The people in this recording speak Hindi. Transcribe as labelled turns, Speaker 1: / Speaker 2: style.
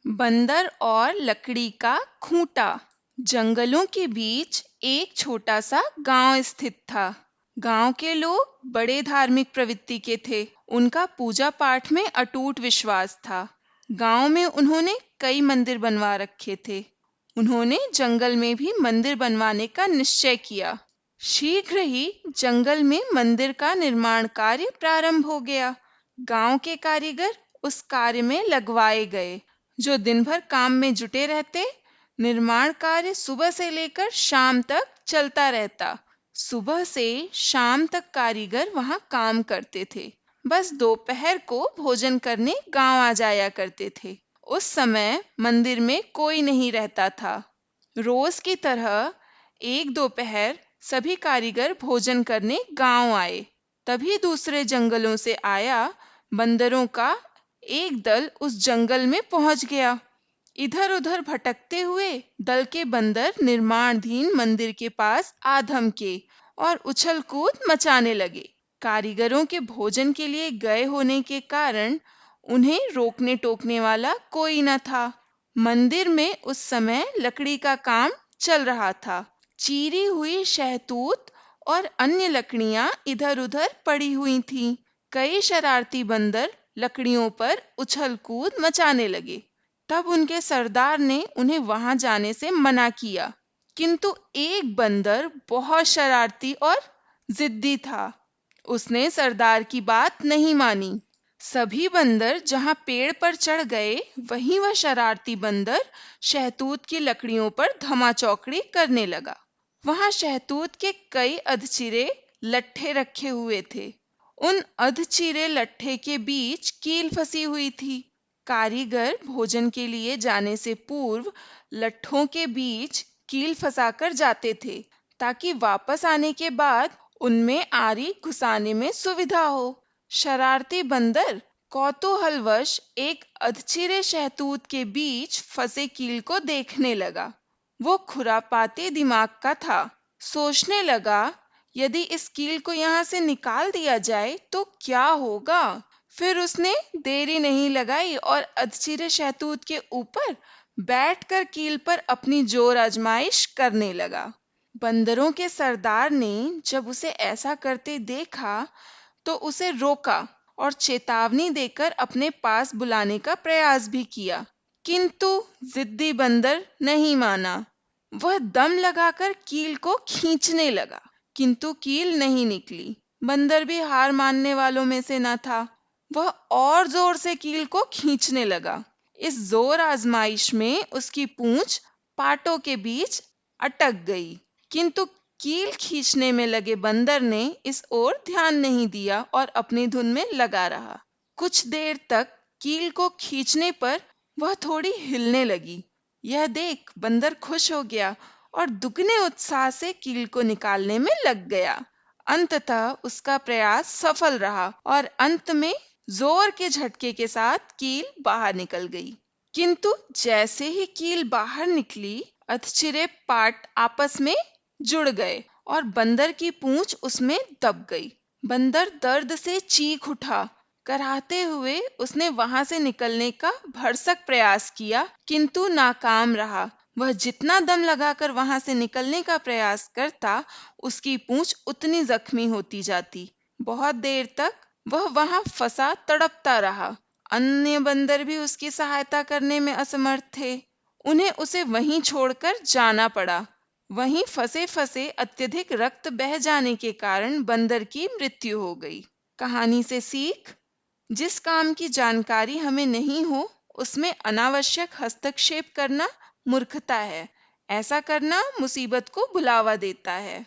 Speaker 1: बंदर और लकड़ी का खूंटा। जंगलों के बीच एक छोटा सा गांव स्थित था। गांव के लोग बड़े धार्मिक प्रवृत्ति के थे। उनका पूजा पाठ में अटूट विश्वास था। गांव में उन्होंने कई मंदिर बनवा रखे थे। उन्होंने जंगल में भी मंदिर बनवाने का निश्चय किया। शीघ्र ही जंगल में मंदिर का निर्माण कार्य प्रारंभ हो गया। गांव के कारीगर उस कार्य में लगवाए गए, जो दिन भर काम में जुटे रहते। निर्माण कार्य सुबह से लेकर शाम तक चलता रहता। सुबह से शाम तक कारीगर वहां काम करते थे। बस दोपहर को भोजन करने गांव आ जाया करते थे। उस समय मंदिर में कोई नहीं रहता था। रोज की तरह एक दोपहर सभी कारीगर भोजन करने गांव आए। तभी दूसरे जंगलों से आया बंदरों का एक दल उस जंगल में पहुंच गया। इधर उधर भटकते हुए दल के बंदर निर्माणाधीन मंदिर के पास आ धमके और उछल कूद मचाने लगे। कारीगरों के भोजन के लिए गए होने के कारण उन्हें रोकने टोकने वाला कोई न था। मंदिर में उस समय लकड़ी का काम चल रहा था। चीरी हुई शहतूत और अन्य लकड़ियां इधर उधर पड़ी हुई थीं। कई शरारती बंदर लकड़ियों पर उछल कूद मचाने लगे। तब उनके सरदार ने उन्हें वहां जाने से मना किया, किंतु एक बंदर बहुत शरारती और जिद्दी था। उसने सरदार की बात नहीं मानी। सभी बंदर जहां पेड़ पर चढ़ गए, वहीं वह शरारती बंदर शहतूत की लकड़ियों पर धमाचौकड़ी करने लगा। वहां शहतूत के कई अधचिरे लट्ठे रखे हुए थे। उन अधचिरे लट्ठे के बीच कील फंसी हुई थी। कारीगर भोजन के लिए जाने से पूर्व लट्ठों के बीच कील फंसाकर जाते थे, ताकि वापस आने के बाद उनमें आरी घुसाने में सुविधा हो। शरारती बंदर कौतूहलवश एक अधचिरे शहतूत के बीच फंसे कील को देखने लगा। वो खुरापाती दिमाग का था। सोचने लगा, यदि इस कील को यहाँ से निकाल दिया जाए तो क्या होगा। फिर उसने देरी नहीं लगाई और अधचिरे शहतूत के ऊपर बैठकर कील पर अपनी जोर आजमाइश करने लगा। बंदरों के सरदार ने जब उसे ऐसा करते देखा तो उसे रोका और चेतावनी देकर अपने पास बुलाने का प्रयास भी किया, किंतु जिद्दी बंदर नहीं माना। वह दम लगाकर कील को खींचने लगा, किंतु कील नहीं निकली। बंदर भी हार मानने वालों में से न था। वह और जोर से कील को खींचने लगा। इस जोर आजमाइश में उसकी पूंछ पाटों के बीच अटक गई, किंतु कील खींचने में लगे बंदर ने इस ओर ध्यान नहीं दिया और अपनी धुन में लगा रहा। कुछ देर तक कील को खींचने पर वह थोड़ी हिलने लगी। यह देख बंदर खुश हो गया और दुगने उत्साह से कील को निकालने में लग गया। अंततः उसका प्रयास सफल रहा और अंत में जोर के झटके के साथ कील बाहर निकल गई। किंतु जैसे ही कील बाहर निकली, अधचिरे पाट आपस में जुड़ गए और बंदर की पूंछ उसमें दब गई। बंदर दर्द से चीख उठा। कराहते हुए उसने वहां से निकलने का भरसक प्रयास किया, किंतु नाकाम रहा। वह जितना दम लगाकर वहां से निकलने का प्रयास करता, उसकी पूंछ उतनी जख्मी होती जाती। बहुत देर तक वह वहां फंसा तड़पता रहा। अन्य बंदर भी उसकी सहायता करने में असमर्थ थे। उन्हें उसे वहीं छोड़कर जाना पड़ा। वहीं फंसे फंसे अत्यधिक रक्त बह जाने के कारण बंदर की मृत्यु हो गई। कहानी से सीख: जिस काम की जानकारी हमें नहीं हो, उसमें अनावश्यक हस्तक्षेप करना मूर्खता है। ऐसा करना मुसीबत को बुलावा देता है।